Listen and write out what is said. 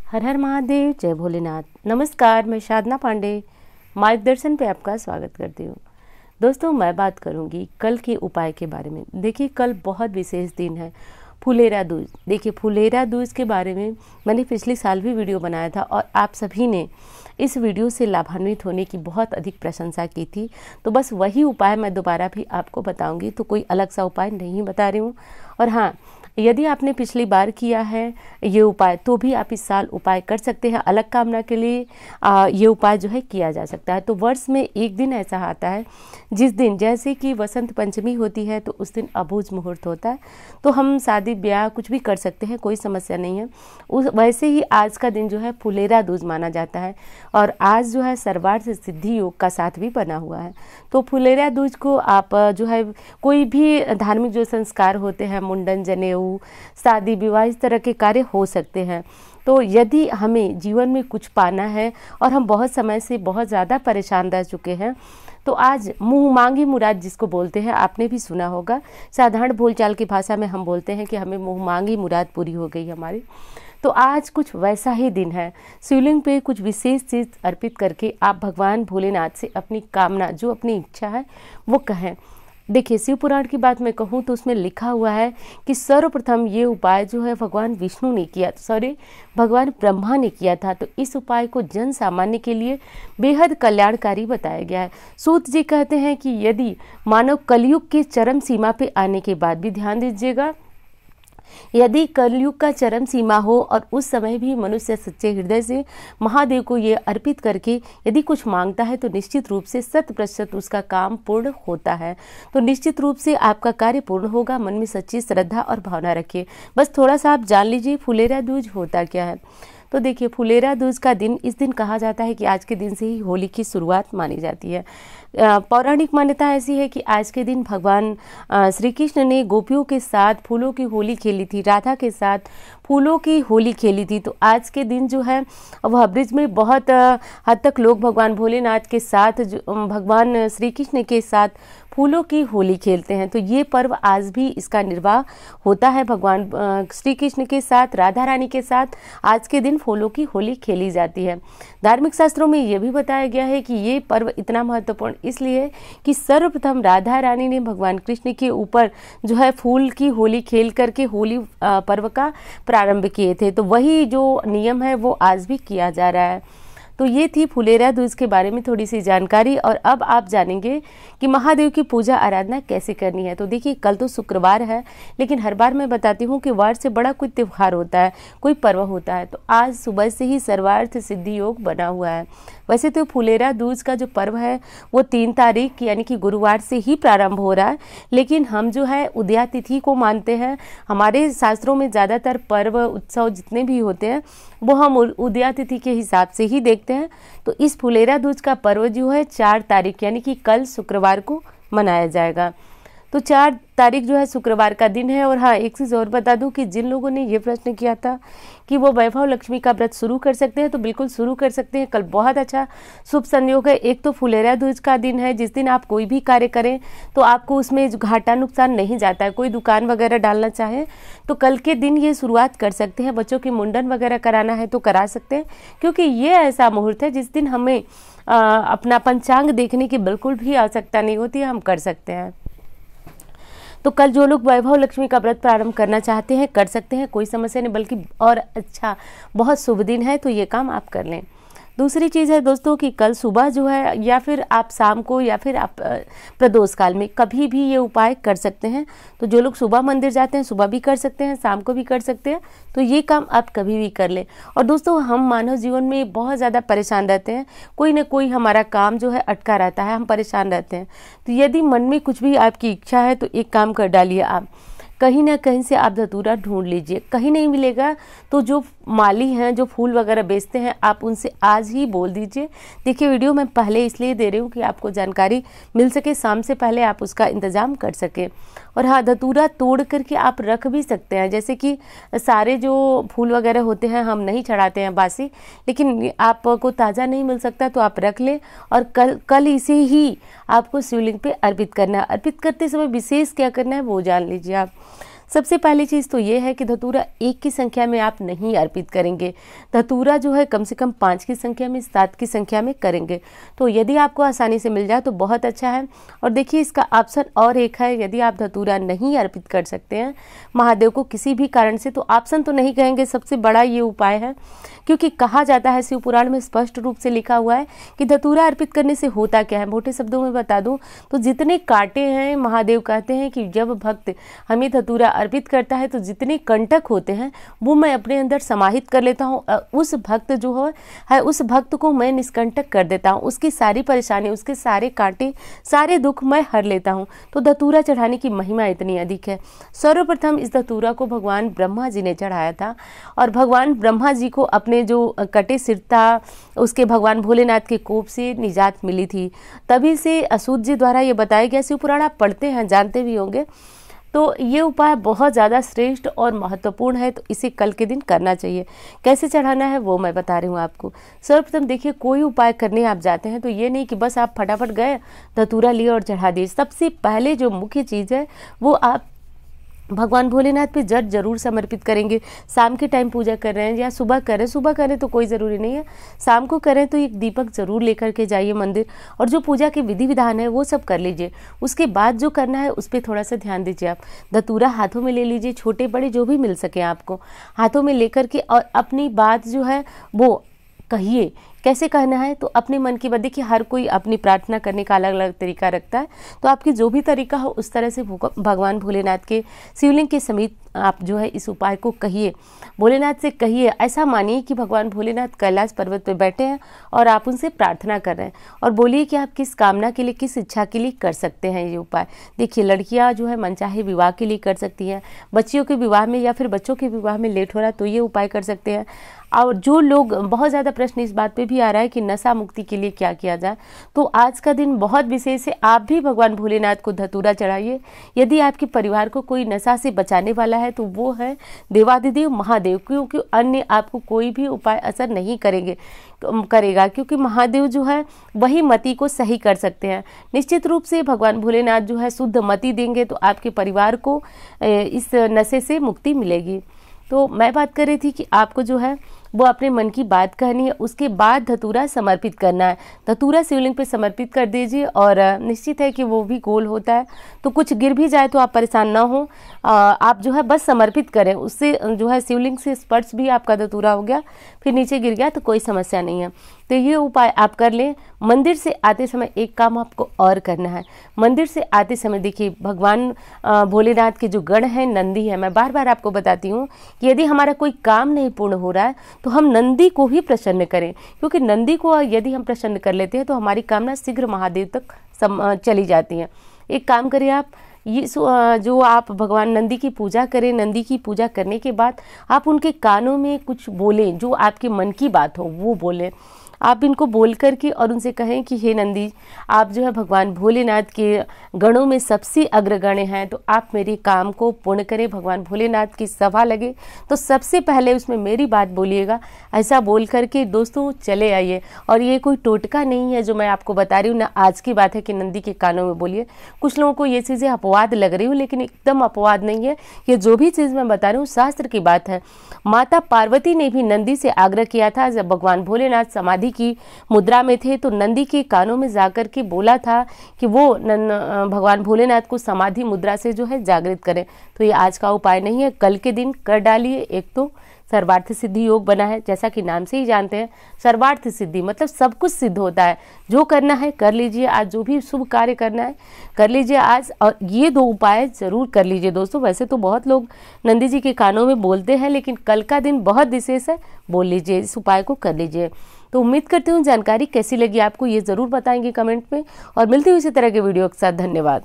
हर हर महादेव, जय भोलेनाथ। नमस्कार, मैं साधना पांडे मार्गदर्शन पे आपका स्वागत करती हूँ। दोस्तों, मैं बात करूँगी कल के उपाय के बारे में। देखिए, कल बहुत विशेष दिन है, फुलेरा दूज। देखिए, फुलेरा दूज के बारे में मैंने पिछले साल भी वीडियो बनाया था और आप सभी ने इस वीडियो से लाभान्वित होने की बहुत अधिक प्रशंसा की थी। तो बस वही उपाय मैं दोबारा भी आपको बताऊंगी, तो कोई अलग सा उपाय नहीं बता रही हूँ। और हाँ, यदि आपने पिछली बार किया है ये उपाय, तो भी आप इस साल उपाय कर सकते हैं। अलग कामना के लिए ये उपाय जो है किया जा सकता है। तो वर्ष में एक दिन ऐसा आता है जिस दिन, जैसे कि वसंत पंचमी होती है, तो उस दिन अबूझ मुहूर्त होता है। तो हम शादी ब्याह कुछ भी कर सकते हैं, कोई समस्या नहीं है। वैसे ही आज का दिन जो है फुलेरा दूज माना जाता है और आज जो है सर्वार्थ सिद्धि योग का साथ भी बना हुआ है। तो फुलेरा दूज को आप जो है कोई भी धार्मिक जो संस्कार होते हैं, मुंडन, जनेऊ, शादी विवाह, इस तरह के कार्य हो सकते हैं। तो यदि हमें जीवन में कुछ पाना है और हम बहुत समय से बहुत ज़्यादा परेशान रह चुके हैं, तो आज मुँह मांगी मुराद जिसको बोलते हैं, आपने भी सुना होगा। साधारण बोलचाल की भाषा में हम बोलते हैं कि हमें मुँह मांगी मुराद पूरी हो गई हमारी। तो आज कुछ वैसा ही दिन है। शिवलिंग पे कुछ विशेष चीज़ अर्पित करके आप भगवान भोलेनाथ से अपनी कामना, जो अपनी इच्छा है, वो कहें। देखिए, शिव पुराण की बात मैं कहूँ तो उसमें लिखा हुआ है कि सर्वप्रथम ये उपाय जो है भगवान विष्णु ने किया, भगवान ब्रह्मा ने किया था। तो इस उपाय को जन सामान्य के लिए बेहद कल्याणकारी बताया गया है। सूत जी कहते हैं कि यदि मानव कलयुग के चरम सीमा पे आने के बाद भी, ध्यान दीजिएगा, यदि कलयुग का चरम सीमा हो और उस समय भी मनुष्य सच्चे हृदय से महादेव को ये अर्पित करके यदि कुछ मांगता है, तो निश्चित रूप से 100% उसका काम पूर्ण होता है। तो निश्चित रूप से आपका कार्य पूर्ण होगा। मन में सच्ची श्रद्धा और भावना रखिए। बस थोड़ा सा आप जान लीजिए फुलेरा दूज होता क्या है। तो देखिए, फुलेरा दूज का दिन, इस दिन कहा जाता है कि आज के दिन से ही होली की शुरुआत मानी जाती है। पौराणिक मान्यता ऐसी है कि आज के दिन भगवान श्री कृष्ण ने गोपियों के साथ फूलों की होली खेली थी, राधा के साथ फूलों की होली खेली थी। तो आज के दिन जो है वह ब्रिज में बहुत हद तक लोग भगवान भोलेनाथ के साथ, भगवान श्री कृष्ण के साथ फूलों की होली खेलते हैं। तो ये पर्व आज भी इसका निर्वाह होता है। भगवान श्री कृष्ण के साथ, राधा रानी के साथ आज के दिन फूलों की होली खेली जाती है। धार्मिक शास्त्रों में ये भी बताया गया है कि ये पर्व इतना महत्वपूर्ण इसलिए कि सर्वप्रथम राधा रानी ने भगवान कृष्ण के ऊपर जो है फूल की होली खेल करके होली पर्व का प्रारंभ किए थे। तो वही जो नियम है वो आज भी किया जा रहा है। तो ये थी फुलेरा दूज के बारे में थोड़ी सी जानकारी। और अब आप जानेंगे कि महादेव की पूजा आराधना कैसे करनी है। तो देखिए, कल तो शुक्रवार है, लेकिन हर बार मैं बताती हूँ कि वार से बड़ा कोई त्यौहार होता है, कोई पर्व होता है। तो आज सुबह से ही सर्वार्थ सिद्धि योग बना हुआ है। वैसे तो फुलेरा दूज का जो पर्व है वो 3 तारीख यानी कि गुरुवार से ही प्रारंभ हो रहा है, लेकिन हम जो है उदया तिथि को मानते हैं। हमारे शास्त्रों में ज़्यादातर पर्व उत्सव जितने भी होते हैं वो हम उदया तिथि के हिसाब से ही देखते हैं। तो इस फुलेरा दूज का पर्व जो है 4 तारीख यानी कि कल शुक्रवार को मनाया जाएगा। तो 4 तारीख जो है शुक्रवार का दिन है। और हाँ, एक चीज़ और बता दूं कि जिन लोगों ने ये प्रश्न किया था कि वो वैभव लक्ष्मी का व्रत शुरू कर सकते हैं, तो बिल्कुल शुरू कर सकते हैं। कल बहुत अच्छा शुभ संयोग है। एक तो फुलेरा दूज का दिन है, जिस दिन आप कोई भी कार्य करें तो आपको उसमें घाटा नुकसान नहीं जाता है। कोई दुकान वगैरह डालना चाहे तो कल के दिन ये शुरुआत कर सकते हैं। बच्चों की मुंडन वगैरह कराना है तो करा सकते हैं, क्योंकि ये ऐसा मुहूर्त है जिस दिन हमें अपना पंचांग देखने की बिल्कुल भी आवश्यकता नहीं होती है, हम कर सकते हैं। तो कल जो लोग वैभव लक्ष्मी का व्रत प्रारंभ करना चाहते हैं कर सकते हैं, कोई समस्या नहीं, बल्कि और अच्छा बहुत शुभ दिन है, तो ये काम आप कर लें। दूसरी चीज़ है दोस्तों कि कल सुबह जो है, या फिर आप शाम को, या फिर आप प्रदोष काल में कभी भी ये उपाय कर सकते हैं। तो जो लोग सुबह मंदिर जाते हैं सुबह भी कर सकते हैं, शाम को भी कर सकते हैं। तो ये काम आप कभी भी कर लें। और दोस्तों, हम मानव जीवन में बहुत ज़्यादा परेशान रहते हैं, कोई ना कोई हमारा काम जो है अटका रहता है, हम परेशान रहते हैं। तो यदि मन में कुछ भी आपकी इच्छा है तो एक काम कर डालिए, आप कहीं ना कहीं से आप धतूरा ढूंढ लीजिए। कहीं नहीं मिलेगा तो जो माली हैं, जो फूल वगैरह बेचते हैं, आप उनसे आज ही बोल दीजिए। देखिए, वीडियो मैं पहले इसलिए दे रही हूँ कि आपको जानकारी मिल सके, शाम से पहले आप उसका इंतज़ाम कर सके। और हाँ, धतूरा तोड़ करके आप रख भी सकते हैं। जैसे कि सारे जो फूल वगैरह होते हैं हम नहीं चढ़ाते हैं बासी, लेकिन आपको ताज़ा नहीं मिल सकता तो आप रख लें और कल इसे ही आपको शिवलिंग पे अर्पित करना है। अर्पित करते समय विशेष क्या करना है वो जान लीजिए आप। सबसे पहली चीज़ तो ये है कि धतूरा 1 की संख्या में आप नहीं अर्पित करेंगे, धतूरा जो है कम से कम 5 की संख्या में, 7 की संख्या में करेंगे। तो यदि आपको आसानी से मिल जाए तो बहुत अच्छा है। और देखिए इसका ऑप्शन और एक है, यदि आप धतूरा नहीं अर्पित कर सकते हैं महादेव को किसी भी कारण से, तो ऑप्शन तो नहीं कहेंगे, सबसे बड़ा ये उपाय है, क्योंकि कहा जाता है शिव पुराण में स्पष्ट रूप से लिखा हुआ है कि धतूरा अर्पित करने से होता क्या है। मोटे शब्दों में बता दूं तो जितने कांटे हैं, महादेव कहते हैं कि जब भक्त हमें धतूरा अर्पित करता है तो जितने कंटक होते हैं वो मैं अपने अंदर समाहित कर लेता हूँ। उस भक्त जो है उस भक्त को मैं निष्कंटक कर देता हूँ, उसकी सारी परेशानी, उसके सारे कांटे, सारे दुख मैं हर लेता हूँ। तो धतूरा चढ़ाने की महिमा इतनी अधिक है। सर्वप्रथम इस धतूरा को भगवान ब्रह्मा जी ने चढ़ाया था, और भगवान ब्रह्मा जी को अपने जो कटे सिर था उसके भगवान भोलेनाथ के कोप से निजात मिली थी। तभी से असूत जी द्वारा ये बताया गया, शिव पुराण आप पढ़ते हैं, जानते भी होंगे। तो ये उपाय बहुत ज़्यादा श्रेष्ठ और महत्वपूर्ण है, तो इसे कल के दिन करना चाहिए। कैसे चढ़ाना है वो मैं बता रही हूँ आपको। सर्वप्रथम देखिए, कोई उपाय करने आप जाते हैं तो ये नहीं कि बस आप फटाफट गए, धतूरा लिए और चढ़ा दिए। सबसे पहले जो मुख्य चीज़ है वो आप भगवान भोलेनाथ पे जल जरूर समर्पित करेंगे। शाम के टाइम पूजा कर रहे हैं या सुबह करें, सुबह करें तो कोई ज़रूरी नहीं है, शाम को करें तो एक दीपक जरूर लेकर के जाइए मंदिर, और जो पूजा के विधि विधान है वो सब कर लीजिए। उसके बाद जो करना है उस पर थोड़ा सा ध्यान दीजिए। आप धतूरा हाथों में ले लीजिए, छोटे बड़े जो भी मिल सके आपको, हाथों में लेकर के और अपनी बात जो है वो कहिए। कैसे कहना है, तो अपने मन की बात, देखिए हर कोई अपनी प्रार्थना करने का अलग अलग तरीका रखता है, तो आपकी जो भी तरीका हो उस तरह से भगवान भोलेनाथ के शिवलिंग के समीप आप जो है इस उपाय को कहिए, भोलेनाथ से कहिए। ऐसा मानिए कि भगवान भोलेनाथ कैलाश पर्वत पर बैठे हैं और आप उनसे प्रार्थना कर रहे हैं, और बोलिए कि आप किस कामना के लिए, किस इच्छा के लिए कर सकते हैं ये उपाय। देखिए लड़कियां जो है मनचाहे विवाह के लिए कर सकती हैं, बच्चियों के विवाह में या फिर बच्चों के विवाह में लेट हो रहा है तो ये उपाय कर सकते हैं। और जो लोग, बहुत ज़्यादा प्रश्न इस बात पे भी आ रहा है कि नशा मुक्ति के लिए क्या किया जाए, तो आज का दिन बहुत विशेष है। आप भी भगवान भोलेनाथ को धतूरा चढ़ाइए। यदि आपके परिवार को कोई नशा से बचाने वाला है तो वो है देवादिदेव महादेव, क्योंकि अन्य आपको कोई भी उपाय असर नहीं करेगा, क्योंकि महादेव जो है वही मति को सही कर सकते हैं। निश्चित रूप से भगवान भोलेनाथ जो है शुद्ध मति देंगे तो आपके परिवार को इस नशे से मुक्ति मिलेगी। तो मैं बात कर रही थी कि आपको जो है वो अपने मन की बात कहनी है, उसके बाद धतूरा समर्पित करना है। धतूरा शिवलिंग पे समर्पित कर दीजिए, और निश्चित है कि वो भी गोल होता है, तो कुछ गिर भी जाए तो आप परेशान ना हो। आप जो है बस समर्पित करें, उससे जो है शिवलिंग से स्पर्श भी आपका धतूरा हो गया, फिर नीचे गिर गया तो कोई समस्या नहीं है। तो ये उपाय आप कर लें। मंदिर से आते समय एक काम आपको और करना है। मंदिर से आते समय देखिए भगवान भोलेनाथ के जो गण हैं, नंदी है, मैं बार बार आपको बताती हूँ कि यदि हमारा कोई काम नहीं पूर्ण हो रहा है तो हम नंदी को ही प्रसन्न करें, क्योंकि नंदी को यदि हम प्रसन्न कर लेते हैं तो हमारी कामना शीघ्र महादेव तक चली जाती हैं। एक काम करिए आप, ये जो आप भगवान नंदी की पूजा करें, नंदी की पूजा करने के बाद आप उनके कानों में कुछ बोलें, जो आपके मन की बात हो वो बोलें। आप इनको बोल करके और उनसे कहें कि हे नंदी, आप जो है भगवान भोलेनाथ के गणों में सबसे अग्रगण्य हैं, तो आप मेरे काम को पूर्ण करें। भगवान भोलेनाथ की सभा लगे तो सबसे पहले उसमें मेरी बात बोलिएगा। ऐसा बोल करके दोस्तों चले आइए। और ये कोई टोटका नहीं है जो मैं आपको बता रही हूँ, ना आज की बात है कि नंदी के कानों में बोलिए। कुछ लोगों को ये चीज़ें अपवाद लग रही हूँ, लेकिन एकदम अपवाद नहीं है। ये जो भी चीज़ मैं बता रही हूँ शास्त्र की बात है। माता पार्वती ने भी नंदी से आग्रह किया था, जब भगवान भोलेनाथ समाधि की मुद्रा में थे तो नंदी के कानों में जाकर के बोला था कि वो भगवान भोलेनाथ को समाधि मुद्रा से जो है जागृत करें। तो ये आज का उपाय नहीं है, कल के दिन कर डालिए। एक तो सर्वार्थ सिद्धि योग बना है, जैसा कि नाम से ही जानते हैं सर्वार्थ सिद्धि मतलब सब कुछ सिद्ध होता है। जो करना है कर लीजिए आज, जो भी शुभ कार्य करना है कर लीजिए आज, और ये 2 उपाय जरूर कर लीजिए दोस्तों। वैसे तो बहुत लोग नंदी जी के कानों में बोलते हैं, लेकिन कल का दिन बहुत विशेष है, बोल लीजिए, इस उपाय को कर लीजिए। तो उम्मीद करती हूँ जानकारी कैसी लगी आपको, ये ज़रूर बताएंगे कमेंट में, और मिलती हुई इसी तरह के वीडियो के साथ। धन्यवाद।